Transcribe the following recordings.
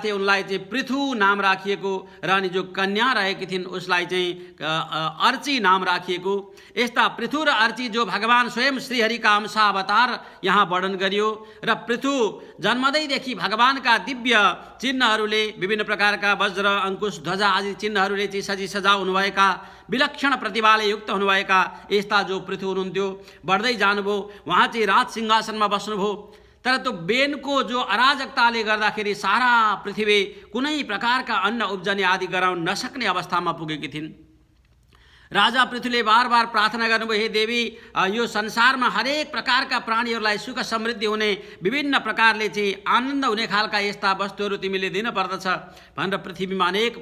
उनलाई चाहिँ पृथु नाम राखिएको र अनि जो कन्या रहेकी थिइन् उसलाई चाहिँ अर्ची नाम राखिएको। यस्ता पृथु र अर्ची जो भगवान स्वयं श्रीहरिका अंश अवतार यहाँ वर्णन गरियो र पृथु जन्मदैदेखि भगवानका दिव्य चिन्हहरूले विभिन्न प्रकारका वज्र अंकुश ध्वजा आदि चिन्हहरूले चाहिँ सजी सजा हुनुभएका विलक्षण प्रतिभाले युक्त हुनुभएका यस्ता जो पृथु हुनुहुन्थ्यो बढ्दै जानुभयो। उहाँ चाहिँ राज सिंहासनमा बस्नुभयो। तर त्यो बेनको जो अराजकताले गर्दाखेरि सारा पृथ्वी कुनै प्रकारका अन्न उब्जनी आदि गराउन नसक्ने अवस्थामा पुगेकी थिइन्। राजा पृथुले बार बार प्रार्थना गर्नुभयो, हे देवी, यो संसारमा हरेक प्रकारका प्राणीहरूलाई सुख समृद्धि हुने विभिन्न प्रकारले चाहिँ आनन्द हुने खालका यस्ता वस्तुहरू तिमीले दिन पर्दछ भनेर पृथ्वीमा अनेक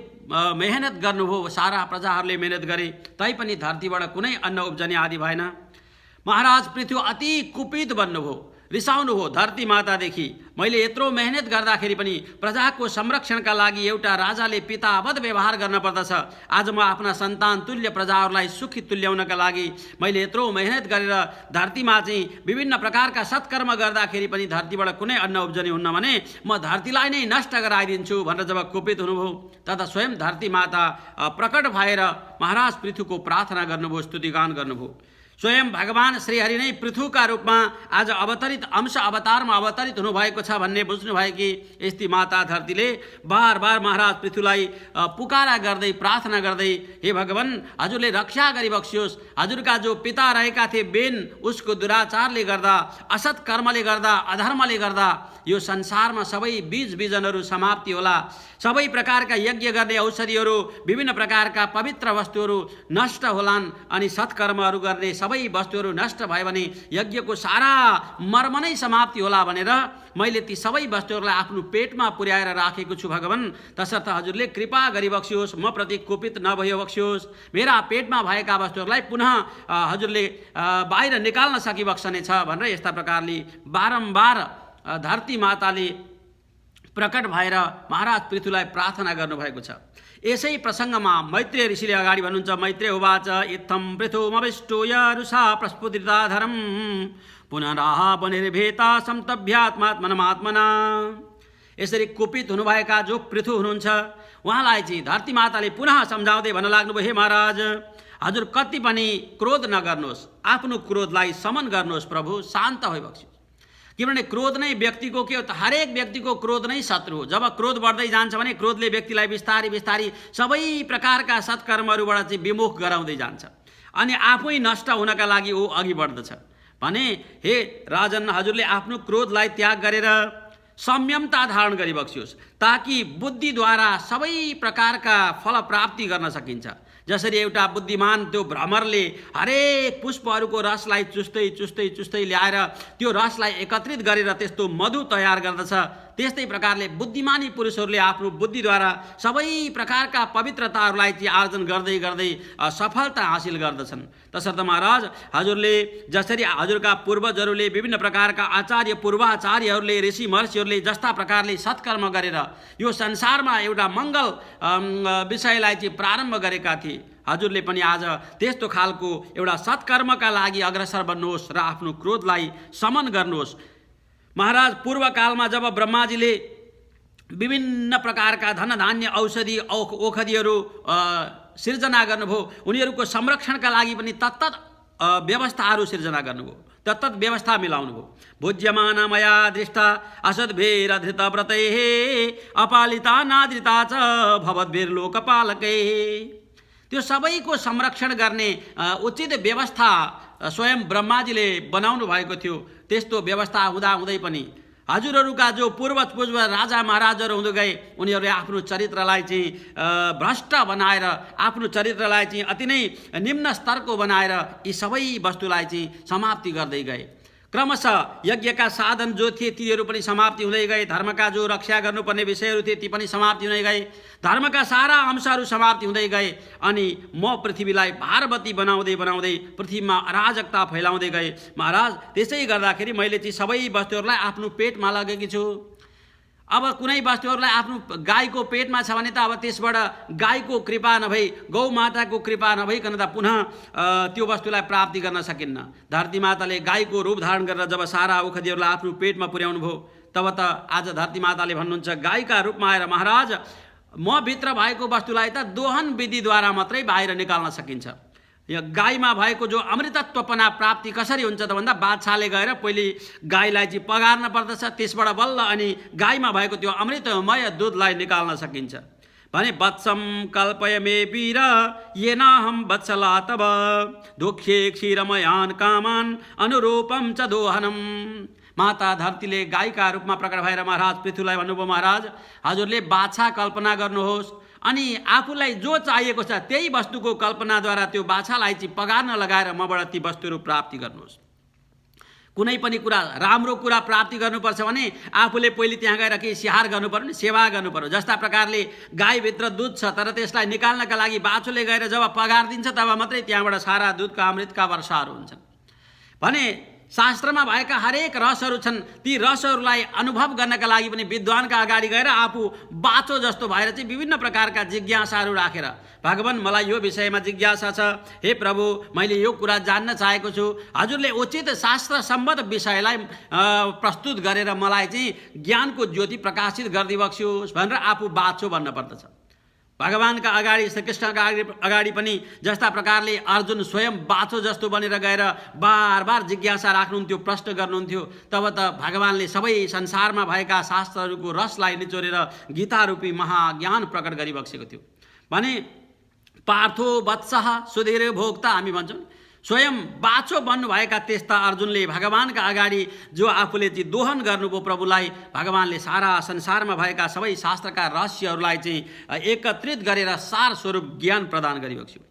मेहनत गर्नुभयो। सारा प्रजाहरूले मेहनत गरे तैपनि धरतीबाट कुनै अन्न उब्जनी आदि भएन। महाराज पृथु अति कुपित बन्नुभयो, रिसाउनु हो धरती मातादेखि। मैले यत्रो मेहनत गर्दाखेरि पनि प्रजाको संरक्षणका लागि एउटा राजाले पितावत व्यवहार गर्न पर्दछ। आज म आफ्ना सन्तान तुल्य प्रजाहरूलाई सुखी तुल्याउनका लागि मैले यत्रो मेहनत गरेर धरतीमा चाहिँ विभिन्न प्रकारका सत्कर्म गर्दाखेरि पनि धरतीबाट कुनै अन्न उब्जनी हुन्न भने म धरतीलाई नै नष्ट गराइदिन्छु भनेर जब कुपित हुनुभयो तथा स्वयं धरती माता प्रकट भएर महाराज पृथुको प्रार्थना गर्नुभयो, स्तुतिगान गर्नुभयो। स्वयं भगवान श्रीहरि नै पृथुका रूपमा आज अवतरित अंश अवतारमा अवतरित हुनुभएको छ भन्ने बुझ्नुभयो कि यस्ती माता धरतीले बार बार महाराज पृथुलाई पुकारा गर्दै प्रार्थना गर्दै, हे भगवान, हजुरले रक्षा गरिबक्सियोस्। हजुरका जो पिता रहेका थिए बेन, उसको दुराचारले गर्दा, असत् कर्मले गर्दा, अधर्मले गर्दा यो संसारमा सबै बीज बिजनहरू समाप्ति होला। सबै प्रकारका यज्ञ गर्ने औषधिहरू, विभिन्न प्रकारका पवित्र वस्तुहरू नष्ट होलान् अनि सत्कर्महरू गर्ने सबै वस्तुहरू नष्ट भयो भने यज्ञको सारा मर्म नै समाप्ति होला भनेर मैले ती सबै वस्तुहरूलाई आफ्नो पेटमा पुर्याएर राखेको छु भगवान। तसर्थ हजुरले कृपा गरिबक्सियोस्, म प्रति कुपित नभयो बक्सियोस्। मेरा पेटमा भएका वस्तुहरूलाई पुनः हजुरले बाहिर निकाल्न सकिबक्सने छ भनेर यस्ता प्रकारले बारम्बार धरती माताले प्रकट भएर महाराज पृथुलाई प्रार्थना गर्नुभएको छ। यसै प्रसङ्गमा मैत्रेय ऋषिले अगाडि भन्नुहुन्छ, मैत्रेय उवाच इत्थं पृथुमविष्टूय रुषा प्रस्फुटिताधरं पुनराह वनिर्भेता संतभ्यात्मात्मनमात्मना। यसरी कुपित हुनुभएका जो पृथु हुनुहुन्छ उहाँलाई चाहिँ धरती माताले पुनः सम्झाउँदै भन्न लाग्नुभयो, हे महाराज, हजुर कति पनि क्रोध नगर्नुहोस्, आफ्नो क्रोधलाई समन गर्नुहोस् प्रभु, शान्त भइबक्सियोस्। किनभने क्रोध नै व्यक्तिको के हो त, हरेक व्यक्तिको क्रोध नै शत्रु हो। जब क्रोध बढ्दै जान्छ भने क्रोधले व्यक्तिलाई बिस्तारी बिस्तारी सबै प्रकारका सत्कर्महरूबाट चाहिँ विमुख गराउँदै जान्छ अनि आफै नष्ट हुनका लागि ऊ अघि बढ्दछ भने, हे राजन, हजुरले आफ्नो क्रोधलाई त्याग गरेर संयमता धारण गरिबक्सियोस् ताकि बुद्धिद्वारा सबै प्रकारका फल प्राप्ति गर्न सकिन्छ। जसरी एउटा बुद्धिमान त्यो भ्रमरले हरेक पुष्पहरूको रसलाई चुस्दै चुस्दै चुस्दै ल्याएर त्यो रसलाई एकत्रित गरेर त्यस्तो मधु तयार गर्दछ, त्यस्तै प्रकारले बुद्धिमानी पुरुषहरूले आफ्नो बुद्धिद्वारा सबै प्रकारका पवित्रताहरूलाई चाहिँ आर्जन गर्दै गर्दै सफलता हासिल गर्दछन्। तसर्थ महाराज, हजुरले जसरी हजुरका पूर्वजहरूले विभिन्न प्रकारका आचार्य पूर्वाचार्यहरूले ऋषि महर्षिहरूले जस्ता प्रकारले सत्कर्म गरेर यो संसारमा एउटा मङ्गल विषयलाई चाहिँ प्रारम्भ गरेका थिए, हजुरले पनि आज त्यस्तो खालको एउटा सत्कर्मका लागि अग्रसर बन्नुहोस् र आफ्नो क्रोधलाई समन गर्नुहोस्। महाराज, पूर्वकालमा जब ब्रह्माजीले विभिन्न प्रकारका धनधान्य औषधि औषधिहरू सिर्जना गर्नुभयो, उनीहरूको संरक्षणका लागि पनि तत्तत व्यवस्थाहरू सिर्जना गर्नुभयो, तत्तत व्यवस्था मिलाउनुभयो। भुज्यमाना मया दृष्टा असद्भिरधृतव्रतैः अपालिता नादृता च भवद्भिर्लोकपालकैः। त्यो सबैको संरक्षण गर्ने उचित व्यवस्था स्वयं ब्रह्माजीले बनाउनु भएको थियो। त्यस्तो व्यवस्था हुँदाहुँदै पनि हजुरहरूका जो पूर्वज राजा महाराजहरू हुँदै गए उनीहरूले आफ्नो चरित्रलाई चाहिँ भ्रष्ट बनाएर, आफ्नो चरित्रलाई चाहिँ अति नै निम्न स्तरको बनाएर यी सबै वस्तुलाई चाहिँ समाप्ति गर्दै गए। क्रमशः यज्ञका साधन जो थिए तीहरू पनि समाप्ति हुँदै गए, धर्मका जो रक्षा गर्नुपर्ने विषयहरू थिए ती पनि समाप्ति हुँदै गए, धर्मका सारा अंशहरू समाप्ति हुँदै गए अनि म पृथ्वीलाई भारवती बनाउँदै बनाउँदै पृथ्वीमा अराजकता फैलाउँदै गए। महाराज, त्यसै गर्दाखेरि मैले चाहिँ सबै वस्तुहरूलाई आफ्नो पेटमा लगेकी छु। अब कुनै वस्तुहरूलाई आफ्नो गाईको पेटमा छ भने त अब त्यसबाट गाईको कृपा नभई, गौ माताको कृपा नभइकन त पुनः त्यो वस्तुलाई प्राप्ति गर्न सकिन्न। धरती माताले गाईको रूप धारण गरेर जब सारा औषधिहरूलाई आफ्नो पेटमा पुर्याउनु भयो तब त आज धरती माताले भन्नुहुन्छ गाईका रूपमा आएर महाराज म भित्र भएको वस्तुलाई त दोहन विधिद्वारा मात्रै बाहिर निकाल्न सकिन्छ। यो गाईमा भएको जो अमृतत्वपना प्राप्ति कसरी हुन्छ त भन्दा बादशाहले गएर पहिले गाईलाई चाहिँ पगार्न पर्दछ, त्यसबाट बल्ल अनि गाईमा भएको त्यो अमृतमय दुधलाई निकाल्न सकिन्छ भने वत्सम कल्पय मे वीर येनाहं वत्सला तव दुःखे क्षीरमयान कामान अनुरूपम च दोहनम। माता धरतीले गाईका रूपमा प्रकट भएर महाराज पृथ्वीलाई भन्नुभयो महाराज हजुरले बाछा कल्पना गर्नुहोस् अनि आफूलाई जो चाहिएको छ त्यही वस्तुको कल्पनाद्वारा त्यो बाछालाई चाहिँ पगार्न लगाएर मबाट ती वस्तुहरू प्राप्ति गर्नुहोस्। कुनै पनि कुरा राम्रो कुरा प्राप्ति गर्नुपर्छ भने आफूले पहिले त्यहाँ गएर केही स्याहार गर्नु पर्यो नि, सेवा गर्नु पर्यो। जस्ता प्रकारले गाईभित्र दुध छ तर त्यसलाई निकाल्नका लागि बाछोले गएर जब पगार दिन्छ तब मात्रै त्यहाँबाट सारा दुधका अमृतका वर्षाहरू हुन्छन् भने शास्त्रमा भएका हरेक रसहरू छन्। ती रसहरूलाई अनुभव गर्नका लागि पनि विद्वानका अगाडि गएर आफू बाछो जस्तो भएर चाहिँ विभिन्न प्रकारका जिज्ञासाहरू राखेर भगवान मलाई यो विषयमा जिज्ञासा छ, हे प्रभु मैले यो कुरा जान्न चाहेको छु, हजुरले उचित शास्त्र सम्बद्ध विषयलाई प्रस्तुत गरेर मलाई चाहिँ ज्ञानको ज्योति प्रकाशित गरिदिबक्स्योस् भनेर आफू बाछो भन्न पर्दछ। भगवानका अगाडि श्रीकृष्णका अगाडि पनि जस्ता प्रकारले अर्जुन स्वयं बाछो जस्तो बनेर गएर बार बार जिज्ञासा राख्नुहुन्थ्यो, प्रश्न गर्नुहुन्थ्यो, तब त भगवानले सबै संसारमा भएका शास्त्रहरूको रसलाई निचोरेर गीतारूपी महाज्ञान प्रकट गरिबक्सेको थियो भने पार्थो वत्सः सुधीर भोक्ता हामी भन्छौँ स्वयं बाछो बन्नुभएका त्यस्ता अर्जुनले भगवानका अगाडि जो आफूले चाहिँ दोहन गर्नुभयो प्रभुलाई, भगवानले सारा संसारमा भएका सबै शास्त्रका रहस्यहरूलाई चाहिँ एकत्रित गरेर सार स्वरूप ज्ञान प्रदान गरिबक्स्यो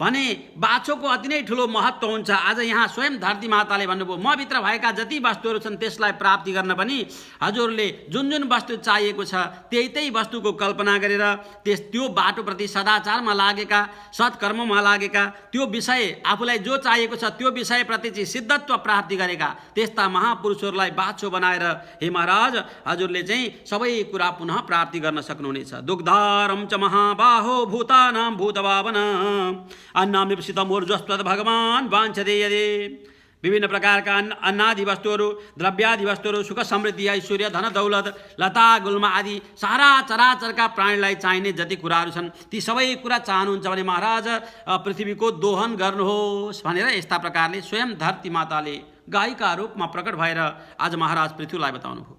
भने बाछोको अति नै ठुलो महत्त्व हुन्छ। आज यहाँ स्वयं धरती माताले भन्नुभयो म भित्र भएका जति वस्तुहरू छन् त्यसलाई प्राप्ति गर्न पनि हजुरले जुन जुन वस्तु चाहिएको छ त्यही त्यही वस्तुको कल्पना गरेर त्यो बाटोप्रति सदाचारमा लागेका, सत्कर्ममा लागेका, त्यो विषय आफूलाई जो चाहिएको छ त्यो विषयप्रति चाहिँ सिद्धत्व प्राप्ति गरेका त्यस्ता महापुरुषहरूलाई बाछो बनाएर हे महाराज हजुरले चाहिँ सबै कुरा पुनः प्राप्ति गर्न सक्नुहुनेछ। दुग्धारम च महाबाहो भूतानां भूतभावन अन्नामिप्सितमूर्जस्त्वत् भगवान वाञ्छते यदि। विभिन्न प्रकारका अन्नादि वस्तुहरू, द्रव्यादि वस्तुहरू, सुख समृद्धि, ऐश्वर्य, धन दौलत, लता गुल्मा आदि सारा चराचरका प्राणीलाई चाहिने जति कुराहरू छन् ती सबै कुरा चाहनुहुन्छ भने महाराज पृथ्वीको दोहन गर्नुहोस् भनेर यस्ता प्रकारले स्वयं धरती माताले गाईका रूपमा प्रकट भएर आज महाराज पृथ्वीलाई बताउनुभयो।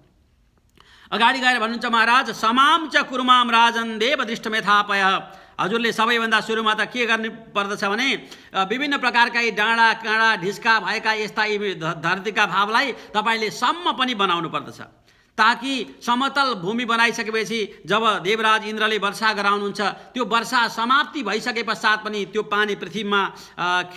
अगाडि गएर भन्नुहुन्छ महाराज समाम च कुर्माम राजन देव दृष्टमेथापय। हजुरले सबैभन्दा सुरुमा त के गर्नु पर्दछ भने विभिन्न प्रकारका यी डाँडा काँडा ढिस्का भएका यस्ता यी धरतीका भावलाई तपाईँले सम्म पनि बनाउनु पर्दछ ताकि समतल भूमि बनाइसकेपछि जब देवराज इन्द्रले वर्षा गराउनुहुन्छ त्यो वर्षा समाप्ति भइसके पश्चात पनि त्यो पानी पृथ्वीमा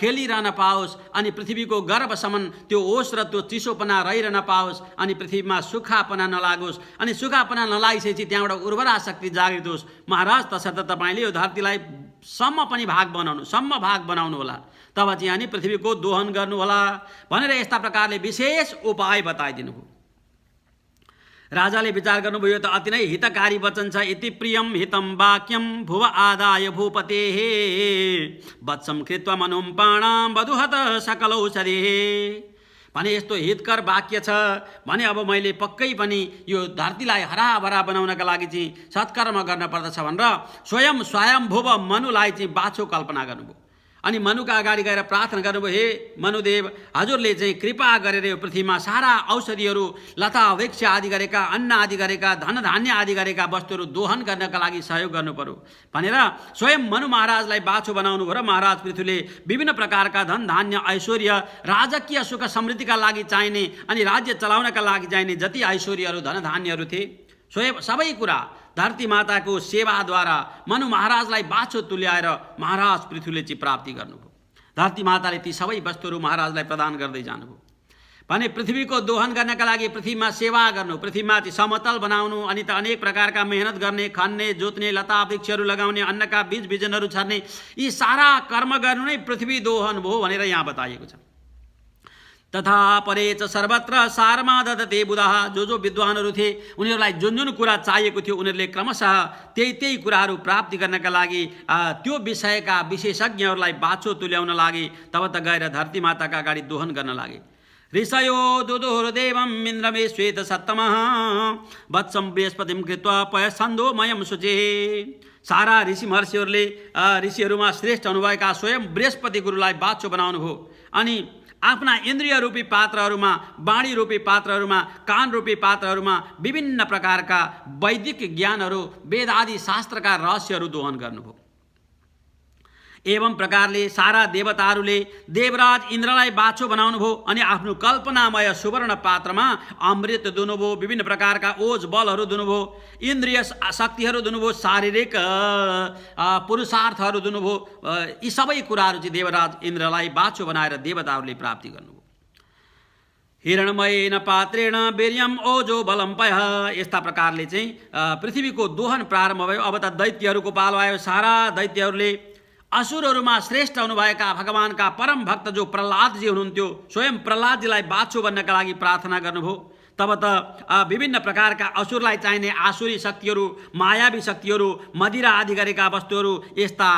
खेलिरहन पाओस् अनि पृथ्वीको गर्भसम्म त्यो ओस र त्यो चिसोपना रहिरहन पाओस् अनि पृथ्वीमा सुक्खापना नलागोस् अनि सुक्खापना नलागिसकेपछि त्यहाँबाट उर्वरा शक्ति जागृत होस्। महाराज तसर्थ तपाईँले यो धरतीलाई सम्म पनि भाग बनाउनु होला तब चाहिँ अनि पृथ्वीको दोहन गर्नुहोला भनेर यस्ता प्रकारले विशेष उपाय बताइदिनु भयो। राजाले विचार गर्नुभयो यो त अति नै हितकारी वचन छ। इति प्रियम हितम वाक्यम भुव आदाय भूपतेः वत्सम कृत्वा मनुं पाणां वधुहत सकलौषधि भने यस्तो हितकर वाक्य छ भने अब मैले पक्कै पनि यो धरतीलाई हराभरा बनाउनका लागि चाहिँ सत्कर्म गर्न पर्दछ भनेर स्वयम्भुव मनुलाई चाहिँ बाछो कल्पना गर्नुभयो अनि मनुका अगाडि गएर प्रार्थना गर्नुभयो हे मनुदेव हजुरले चाहिँ कृपा गरेर यो पृथ्वीमा सारा औषधिहरू, लता वृक्ष आदि गरेका, अन्न आदि गरेका, धन धान्य आदि गरेका वस्तुहरू दोहन गर्नका लागि सहयोग गर्नु पर्यो भनेर स्वयं मनु महाराजलाई बाछो बनाउनु भयो र महाराज पृथ्वीले विभिन्न प्रकारका धन धान्य, ऐश्वर्य, राजकीय सुख समृद्धिका लागि चाहिने अनि राज्य चलाउनका लागि चाहिने जति ऐश्वर्यहरू, धन धान्यहरू थिए सबै कुरा धरती माताको सेवाद्वारा मनु महाराजलाई बाछो तुल्याएर महाराज पृथ्वीले चाहिँ प्राप्ति गर्नुभयो। धरती माताले ती सबै वस्तुहरू महाराजलाई प्रदान गर्दै जानुभयो भने पृथ्वीको दोहन गर्नका लागि पृथ्वीमा सेवा गर्नु, पृथ्वीमा चाहिँ समतल बनाउनु अनि त अनेक प्रकारका मेहनत गर्ने, खन्ने, जोत्ने, लता वृक्षहरू लगाउने, अन्नका बीज बिजनहरू छर्ने यी सारा कर्म गर्नु नै पृथ्वी दोहन भयो भनेर यहाँ बताइएको छ। तथा परे च सर्वत्र सारमा ददते बुधाः जो विद्वानहरू थिए उनीहरूलाई जुन जुन कुरा चाहिएको थियो उनीहरूले क्रमशः त्यही कुराहरू प्राप्ति गर्नका लागि त्यो विषयका विशेषज्ञहरूलाई बाछो तुल्याउन लागे। तब त गएर धरती माताका अगाडि दोहन गर्न लागे। ऋषयो दुदुर्देवम् इन्द्रमे श्वेत सत्तमः वत्सं बृहस्पतिं कृत्वा पयसन्दोमयं शुचे। सारा ऋषि महर्षिहरूले ऋषिहरूमा श्रेष्ठ हुनुभएका स्वयं बृहस्पति गुरुलाई बाछो बनाउनु भयो अनि आफ्ना इन्द्रिय रूपी पात्रहरूमा, वाणी रूपी पात्रहरूमा, कान रूपी पात्रहरूमा विभिन्न प्रकारका वैदिक ज्ञानहरू, वेद आदि शास्त्रका रहस्यहरू दोहन गर्नुभयो। एवं प्रकारले सारा देवताहरूले देवराज इन्द्रलाई बाछो बनाउनु भयो अनि आफ्नो कल्पनामय सुवर्ण पात्रमा अमृत दुनुभयो, विभिन्न प्रकारका ओज बलहरू दुनुभयो, इन्द्रिय शक्तिहरू दुनुभयो, शारीरिक पुरुषार्थहरू दुनुभयो। यी सबै कुराहरू चाहिँ देवराज इन्द्रलाई बाछो बनाएर देवताहरूले प्राप्ति गर्नुभयो। हिरणमयेन पात्रेण वीर्यम ओजो बलम पयः। यस्ता प्रकारले चाहिँ पृथ्वीको दोहन प्रारम्भ भयो। अब त दैत्यहरूको पालो आयो। सारा दैत्यहरूले असुरहरूमा श्रेष्ठ हुनुभएका भगवानका परम भक्त जो प्रहलादजी हुनुहुन्थ्यो, स्वयं प्रहलादजीलाई बाछो बन्नका लागि प्रार्थना गर्नुभयो। तब त विभिन्न प्रकारका असुरलाई चाहिने आसुरी शक्तिहरू, मायावी शक्तिहरू, मदिरा आदि गरेका वस्तुहरू, यस्ता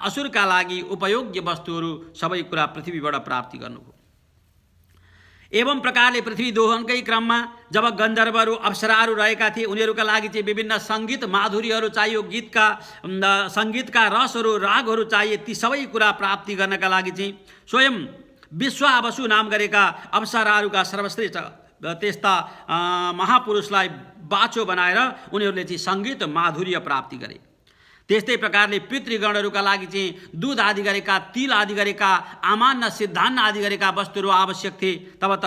असुरका लागि उपयोग्य वस्तुहरू सबै कुरा पृथ्वीबाट प्राप्ति गर्नुभयो। एवं प्रकारले पृथ्वी दोहनकै क्रममा जब गन्धर्वहरू, अप्सराहरू रहेका थिए, उनीहरूका लागि चाहिँ विभिन्न सङ्गीत माधुर्यहरू चाहियो, गीतका सङ्गीतका रसहरू, रागहरू चाहिए। ती सबै कुरा प्राप्ति गर्नका लागि चाहिँ स्वयं विश्वावसु नाम गरेका अप्सराहरूका सर्वश्रेष्ठ त्यस्ता महापुरुषलाई बाछो बनाएर उनीहरूले चाहिँ सङ्गीत माधुर्य प्राप्ति गरे। त्यस्तै प्रकारले पितृगणहरूका लागि चाहिँ दूध आदि गरेका, तिल आदि गरेका, आमान्न सिद्धान्न आदि गरेका वस्तुहरू आवश्यक थिए। तब त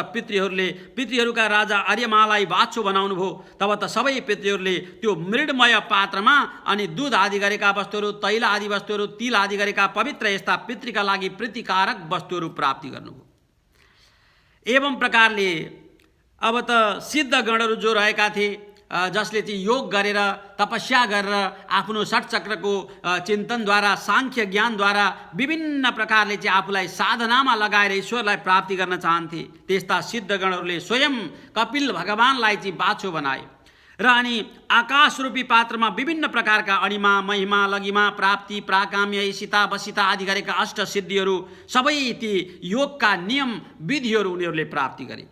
पितृहरूका राजा आर्यमालाई बाछो बनाउनु भयो। तब त सबै पितृहरूले त्यो मृडमय पात्रमा अनि दूध आदि गरेका वस्तुहरू, तैल आदि वस्तुहरू, तिल आदि गरेका पवित्र यस्ता पितृका लागि प्रीतिकारक वस्तुहरू प्राप्ति गर्नुभयो। एवं प्रकारले अब त सिद्ध गणहरू जो रहेका थिए, जसले चाहिँ योग गरेर, तपस्या गरेर, आफ्नो षट्चक्रको चिन्तनद्वारा, साङ्ख्य ज्ञानद्वारा विभिन्न प्रकारले चाहिँ आफूलाई साधनामा लगाएर ईश्वरलाई प्राप्ति गर्न चाहन्थे, त्यस्ता सिद्धगणहरूले स्वयं कपिल भगवानलाई चाहिँ बाछो बनाए र अनि आकाशरूपी पात्रमा विभिन्न प्रकारका अणिमा, महिमा, लगिमा, प्राप्ति, प्राकाम्य, ईशिता, वसिता आदि गरेका अष्टसिद्धिहरू, सबै ती योगका नियम विधिहरू उनीहरूले प्राप्ति गरे।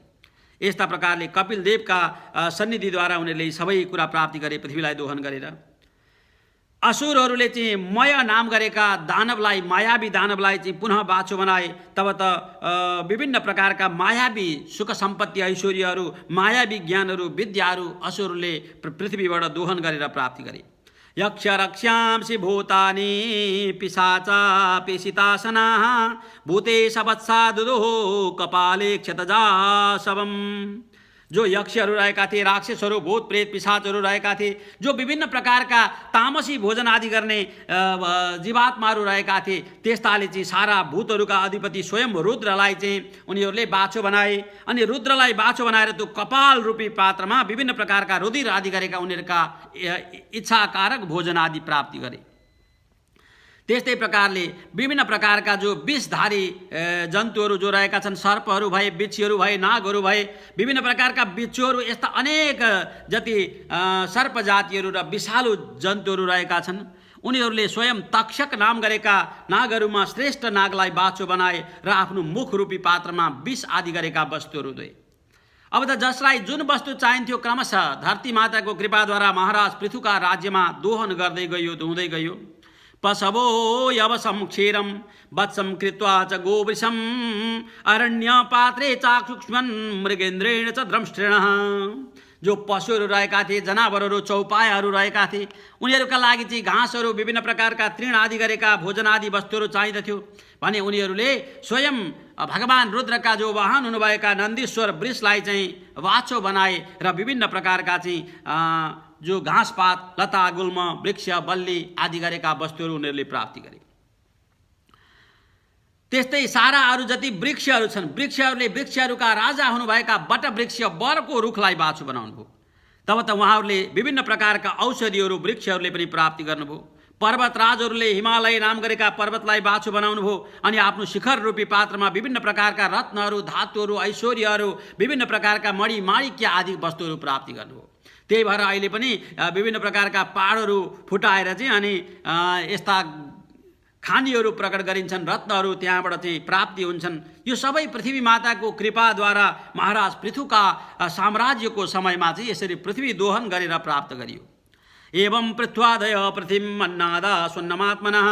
यस्ता प्रकारले कपिल देवका सन्निधिद्वारा उनीहरूले सबै कुरा प्राप्ति गरे पृथ्वीलाई दोहन गरेर। असुरहरूले चाहिँ मय नाम गरेका दानवलाई, मायावी दानवलाई चाहिँ पुनः बाछो बनाए। तब त विभिन्न प्रकारका मायावी सुख सम्पत्ति, ऐश्वर्यहरू, मायावी ज्ञानहरू, विद्याहरू असुरले पृथ्वीबाट दोहन गरेर प्राप्ति गरे। यक्ष रक्ष्यांसि भूतानि पिशाचा पेशितासनाः भूतेश वत्सा दुदुः कपाले क्षतजा शवम्। जो यक्षहरू रहेका थिए, राक्षसहरू, भूत प्रेत पिशाचहरू रहेका थिए, जो विभिन्न प्रकारका तामसी भोजन आदि गर्ने जीवात्माहरू रहेका थिए, त्यस्ताले चाहिँ सारा भूतहरूका अधिपति स्वयं रुद्रलाई चाहिँ उनीहरूले बाछो बनाए अनि रुद्रलाई बाछो बनाएर त्यो कपाल रूपी पात्रमा विभिन्न प्रकारका रुधिर आदि गरेका उनीहरूका इच्छाकारक भोजन आदि प्राप्ति गरे। त्यस्तै प्रकारले विभिन्न प्रकारका जो विषधारी जन्तुहरू जो रहेका छन्, सर्पहरू भए, बिच्छीहरू भए, नागहरू भए, विभिन्न प्रकारका बिच्छुहरू, यस्ता अनेक जति सर्प जातिहरू र विषालु जन्तुहरू रहेका छन्, उनीहरूले स्वयं तक्षक नाम गरेका नागहरूमा श्रेष्ठ नागलाई बाछो बनाए र आफ्नो मुख रूपी पात्रमा विष आदि गरेका वस्तुहरू दिए। अब त जसलाई जुन वस्तु चाहिन्थ्यो क्रमशः धरती माताको कृपाद्वारा महाराज पृथुका राज्यमा दोहन गर्दै गयो, धुँदै गयो। पशवो यवसं क्षीरं वत्सं कृत्वा च गोवृषं अरण्य पात्रे चाक्षुष्मन् मृगेन्द्रेण च द्रंष्ट्रिणः। जो पशुहरू रहेका थिए, जनावरहरू, चौपायाहरू रहेका थिए, उनीहरूका लागि चाहिँ घाँसहरू, विभिन्न प्रकारका तृण आदि गरेका भोजन आदि वस्तुहरू चाहिँदथ्यो भने उनीहरूले स्वयं भगवान रुद्रका जो वाहन हुनुभएका नन्दीश्वर वृषलाई चाहिँ बाछो बनाए र विभिन्न प्रकारका चाहिँ जो घाँसपात, लता, गुल्म, वृक्ष, बल्ली आदि गरेका वस्तुहरू उनीहरूले प्राप्ति गरे। त्यस्तै सारा अरू जति वृक्षहरू छन्, वृक्षहरूले वृक्षहरूका राजा हुनुभएका बट वृक्ष बरको रुखलाई बाछो बनाउनु भयो। तब त उहाँहरूले विभिन्न प्रकारका औषधिहरू वृक्षहरूले पनि प्राप्ति गर्नुभयो। पर्वतराजहरूले हिमालय नाम गरेका पर्वतलाई बाछो बनाउनु भयो अनि आफ्नो शिखर रूपी पात्रमा विभिन्न प्रकारका रत्नहरू, धातुहरू, ऐश्वर्यहरू, विभिन्न प्रकारका मणि माणिक्य आदि वस्तुहरू प्राप्ति गर्नुभयो। त्यही भएर अहिले पनि विभिन्न प्रकारका पहाडहरू फुटाएर चाहिँ अनि यस्ता खानीहरू प्रकट गरिन्छन्, रत्नहरू त्यहाँबाट चाहिँ प्राप्ति हुन्छन्। यो सबै पृथ्वी माताको कृपाद्वारा महाराज पृथुका साम्राज्यको समयमा चाहिँ यसरी पृथ्वी दोहन गरेर प्राप्त गरियो। एवं पृथ्वादय पृथ्वीम अन्नादा सुन्नमात्मनः।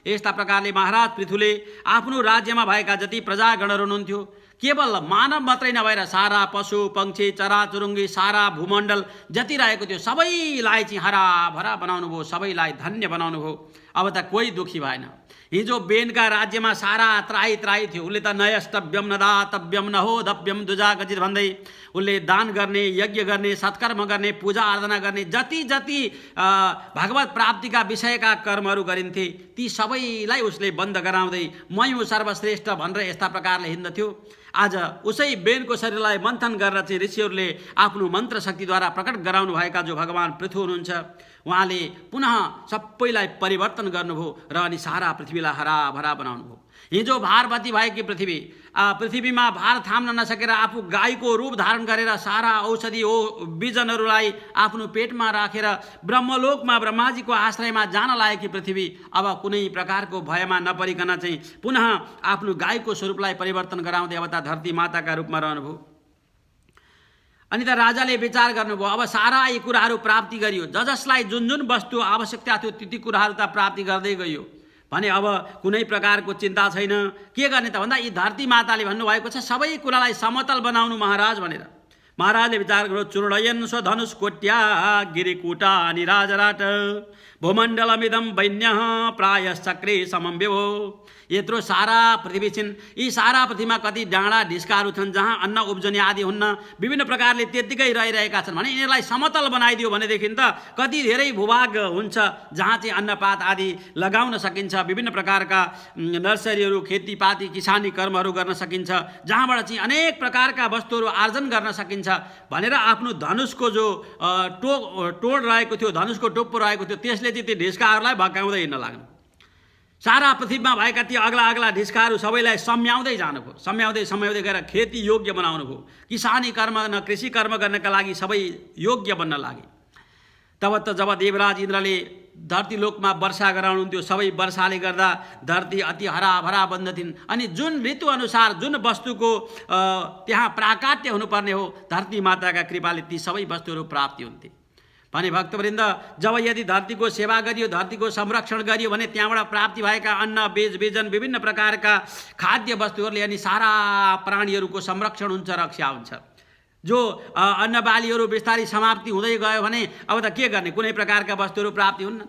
यस्ता प्रकारले महाराज पृथुले आफ्नो राज्यमा भएका जति प्रजागणहरू हुनुहुन्थ्यो, केवल मानव मात्रै नभएर सारा पशु पक्षी चराचुरुङ्गी सारा भूमण्डल जति रहेको थियो सबैलाई चाहिँ हराभरा बनाउनु भयो, सबैलाई धन्य बनाउनु भयो। अब त कोही दुखी भएन। हिजो बेनका राज्यमा सारा त्राही त्राही थियो, उसले त नयष्टव्यम न दातव्यम न हो धव्यम दुजा गजित भन्दै उसले दान गर्ने, यज्ञ गर्ने, सत्कर्म गर्ने, पूजा आराधना गर्ने, जति जति भगवत प्राप्तिका विषयका कर्महरू गरिन्थे ती सबैलाई उसले बन्द गराउँदै मै हुँ सर्वश्रेष्ठ भनेर यस्ता प्रकारले हिँड्दथ्यो। आज उसै बेनको शरीरलाई मन्थन गरेर चाहिँ ऋषिहरूले आफ्नो मन्त्र शक्तिद्वारा प्रकट गराउनु भएका जो भगवान पृथु हुनुहुन्छ, उहाँले पुनः सबैलाई परिवर्तन गर्नुभयो र अनि सारा पृथ्वीलाई हराभरा बनाउनु भयो। हिजो भारवती भएकी पृथ्वीमा भार थाम्न नसकेर आफू गाईको रूप धारण गरेर सारा औषधि बिजनहरूलाई आफ्नो पेटमा राखेर ब्रह्मलोकमा ब्रह्माजीको आश्रयमा जान लागेकी पृथ्वी अब कुनै प्रकारको भयमा नपरिकन चाहिँ पुनः आफ्नो गाईको स्वरूपलाई परिवर्तन गराउँदै अब त धरती माताका रूपमा रहनुभयो। अनि त राजाले विचार गर्नुभयो, अब सारा यी कुराहरू प्राप्ति गरियो, जसलाई जुन जुन वस्तु आवश्यकता थियो ती कुराहरू त प्राप्ति गर्दै गयो भने अब कुनै प्रकारको चिन्ता छैन। के गर्ने त भन्दा यी धरती माताले भन्नुभएको छ सबै कुरालाई समतल बनाउनु महाराज भनेर। महाराजले विचार गर्यो, चूर्णयन् स्वधनुष कोट्या गिरिकुटा निराजराट भूमण्डलमिदं वैन्यः प्रायश्चक्रे समं विभो। यत्रो सारा पृथ्वी छिन्, यी सारा पृथ्वीमा कति डाँडा ढिस्काहरू छन् जहाँ अन्न उब्जनी आदि हुन्न, विभिन्न प्रकारले त्यत्तिकै रहिरहेका छन् भने यिनीहरूलाई समतल बनाइदियो भनेदेखि त कति धेरै भूभाग हुन्छ जहाँ चाहिँ अन्नपात आदि लगाउन सकिन्छ, विभिन्न प्रकारका नर्सरीहरू खेतीपाती किसानी कर्महरू गर्न सकिन्छ, जहाँबाट चाहिँ अनेक प्रकारका वस्तुहरू आर्जन गर्न सकिन्छ भनेर आफ्नो धनुषको जो टोड रहेको थियो, धनुषको टोप्पो रहेको थियो, त्यसले चाहिँ ती ढिस्काहरूलाई भकाउँदै हिँड्न लाग्नु। सारा पृथ्वीमा भएका ती अग्ला अग्ला ढिस्काहरू सबैलाई सम्याउँदै जानुभयो, सम्याउँदै गएर खेती योग्य बनाउनु भयो। किसानी कर्म कृषि कर्म गर्नका लागि सबै योग्य बन्न लागे। तब त जब देवराज इन्द्रले धरतीलोकमा वर्षा गराउनुहुन्थ्यो, सबै वर्षाले गर्दा धरती अति हराभरा बन्दथिन्। अनि जुन ऋतु अनुसार जुन वस्तुको त्यहाँ प्राकाट्य हुनुपर्ने हो धरती माताका कृपाले ती सबै वस्तुहरू प्राप्ति हुन्थे भने भक्तवृन्द जब यदि धरतीको सेवा गरियो, धरतीको संरक्षण गरियो भने त्यहाँबाट प्राप्ति भएका अन्न बिजन विभिन्न प्रकारका खाद्य वस्तुहरूले अनि सारा प्राणीहरूको संरक्षण हुन्छ, रक्षा हुन्छ। जो अन्न बालीहरू बिस्तारै समाप्ति हुँदै गयो भने अब त के गर्ने, कुनै प्रकारका वस्तुहरू प्राप्ति हुन्न।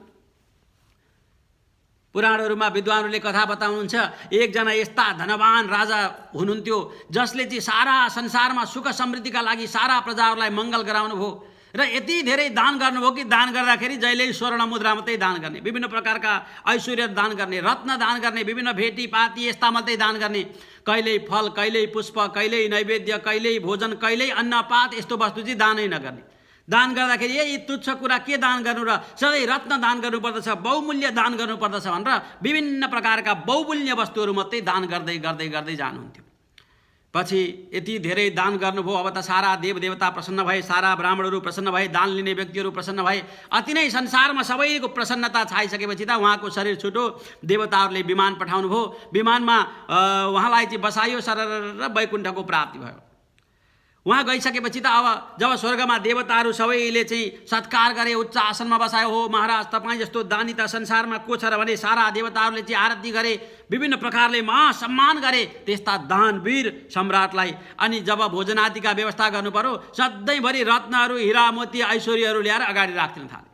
पुराणहरूमा विद्वानहरूले कथा बताउनुहुन्छ, एकजना यस्ता धनवान राजा हुनुहुन्थ्यो जसले चाहिँ सारा संसारमा सुख समृद्धिका लागि सारा प्रजाहरूलाई मङ्गल गराउनु भयो र यति धेरै दान गर्नुभयो कि दान गर्दाखेरि जहिले स्वर्ण मुद्रा मात्रै दान गर्ने, विभिन्न प्रकारका ऐश्वर्य दान गर्ने, रत्न दान गर्ने, विभिन्न भेटीपाती यस्ता मात्रै दान गर्ने, कहिल्यै फल, कहिल्यै पुष्प, कहिल्यै नैवेद्य, कहिल्यै भोजन, कहिल्यै अन्नपात यस्तो वस्तु चाहिँ दानै नगर्ने। दान गर्दाखेरि यही तुच्छ कुरा के दान गर्नु र सधैँ रत्न दान गर्नुपर्दछ, बहुमूल्य दान गर्नुपर्दछ भनेर विभिन्न प्रकारका बहुमूल्य वस्तुहरू मात्रै दान गर्दै गर्दै गर्दै जानुहुन्थ्यो। पछि यति धेरै दान गर्नुभयो, अब त सारा देवदेवता प्रसन्न भए, सारा ब्राह्मणहरू प्रसन्न भए, दान लिने व्यक्तिहरू प्रसन्न भए। अति नै संसारमा सबैको प्रसन्नता छाइसकेपछि त उहाँको शरीर छुटो देवताहरूले विमान पठाउनु भयो। विमानमा उहाँलाई चाहिँ बसाइयो, सरर वैकुण्ठको प्राप्ति भयो। वहाँ गइसकेपछि त अब जब स्वर्गमा देवताहरू सबैले चाहिँ सत्कार गरे, उच्च आसनमा बसायो, हो महाराज तपाईँ जस्तो दानी त संसारमा को छ र भने सारा देवताहरूले चाहिँ आरती गरे, विभिन्न प्रकारले महासम्मान गरे त्यस्ता दानवीर सम्राटलाई। अनि जब भोजनादिका व्यवस्था गर्नु पर्यो सधैँभरि रत्नहरू हिरा मोती ऐश्वर्यहरू ल्याएर अगाडि राख्न थाले।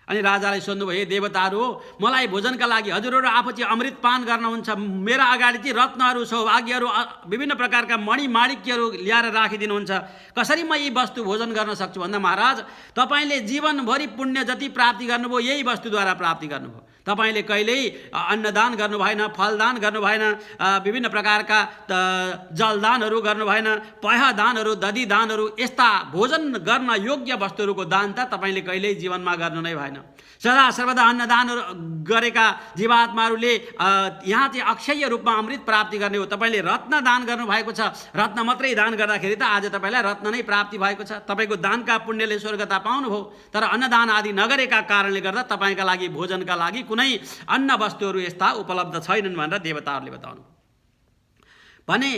अनि राजाले सोध्नुभयो, हे देवताहरू हो, मलाई भोजनका लागि हजुरहरू आफू चाहिँ अमृत पान गर्नुहुन्छ, मेरा अगाडि चाहिँ रत्नहरू सौभाग्यहरू विभिन्न प्रकारका मणिमाणिक्यहरू ल्याएर राखिदिनुहुन्छ, कसरी म यी वस्तु भोजन गर्न सक्छु भन्दा महाराज तपाईँले जीवनभरि पुण्य जति प्राप्ति गर्नुभयो यही वस्तुद्वारा प्राप्ति गर्नुभयो। तपाईँले कहिल्यै अन्नदान गर्नु भएन, फलदान गर्नु भएन, विभिन्न प्रकारका जलदानहरू गर्नु भएन, पयदानहरू, दधी दानहरू यस्ता भोजन गर्न योग्य वस्तुहरूको दान त तपाईँले कहिल्यै जीवनमा गर्नु नै भएन। सदा सर्वदा अन्नदान गरेका जीवात्माहरूले यहाँ चाहिँ अक्षय रूपमा अमृत प्राप्ति गर्ने हो। तपाईँले रत्न दान गर्नुभएको छ, रत्न मात्रै दान गर्दाखेरि त आज तपाईँलाई रत्न नै प्राप्ति भएको छ, तपाईँको दानका पुण्यले स्वर्गता पाउनुभयो। तर अन्नदान आदि नगरेका कारणले गर्दा तपाईँका लागि भोजनका लागि कुनै अन्न वस्तुहरू यस्ता उपलब्ध छैनन् भनेर देवताहरूले बताउनु भने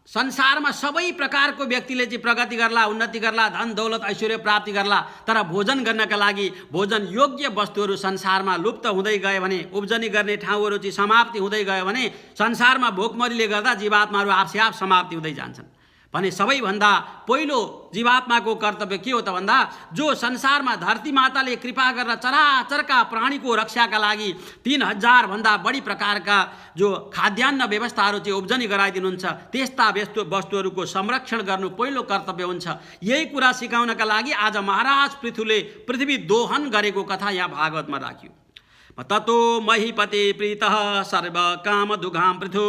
संसारमा सबै प्रकारको व्यक्तिले चाहिँ प्रगति गर्ला, उन्नति गर्ला, धन दौलत ऐश्वर्य प्राप्ति गर्ला, तर भोजन गर्नका लागि भोजन योग्य वस्तुहरू संसारमा लुप्त हुँदै गए भने, उब्जनी गर्ने ठाउँहरू चाहिँ समाप्ति हुँदै गयो भने संसारमा भोकमरीले गर्दा जीवात्माहरू आफसे आफ समाप्ति हुँदै जान्छन् भने सबैभन्दा पहिलो जीवात्माको कर्तव्य के हो त भन्दा जो संसारमा धरती माताले कृपा गरेर चराचरका प्राणीको रक्षाका लागि 3000 भन्दा बढी प्रकारका जो खाद्यान्न व्यवस्थाहरू चाहिँ उब्जनी गराइदिनुहुन्छ त्यस्ता वस्तुहरूको संरक्षण गर्नु पहिलो कर्तव्य हुन्छ। यही कुरा सिकाउनका लागि आज महाराज पृथुले पृथ्वी दोहन गरेको कथा यहाँ भागवतमा राखियो। ततो महीपते प्रीतः सर्व काम दुघाम पृथु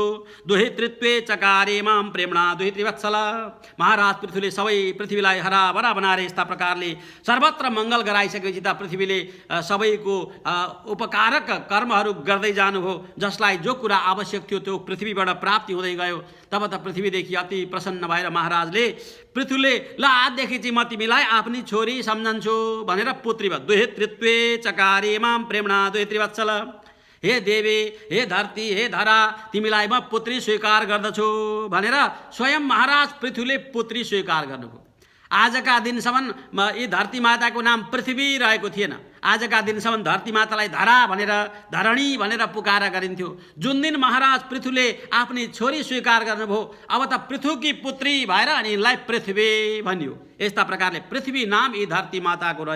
दुहितृत्वे चकारे माम प्रेमणा दुहितृवत्सल। महाराज पृथुले सबै पृथ्वीलाई हराभरा बनाएर यस्ता प्रकारले सर्वत्र मङ्गल गराइसकेपछि त पृथ्वीले सबैको उपकारक कर्महरू गर्दै जानुभयो, जसलाई जो कुरा आवश्यक थियो त्यो पृथ्वीबाट प्राप्ति हुँदै गयो। तब त पृथ्वीदेखि अति प्रसन्न भएर महाराजले पृथुले ल आजदेखि चाहिँ म तिमीलाई आफ्नी छोरी सम्झन्छु भनेर पुत्री भयो। दुहितृत्वे चकारे माम प्रेमणा दुहितृवत्सल। हे देवी, हे धरती, हे धरा, तिमीलाई म पुत्री स्वीकार गर्दछु भनेर स्वयं महाराज पृथुले पुत्री स्वीकार गर्नुभयो। आजका दिनसम्म यी धरती माताको नाम पृथ्वी रहेको थिएन। आजका दिनसम्म धरती मातालाई धरा भनेर, धरणी भनेर पुकारा गरिन्थ्यो। जुन दिन महाराज पृथुले आफ्नी छोरी स्वीकार गर्नुभयो अब त पृथुकी पुत्री भएर अनि यिनलाई पृथ्वी भनियो। यस्ता प्रकारले पृथ्वी नाम यी धरती माताको रह्यो।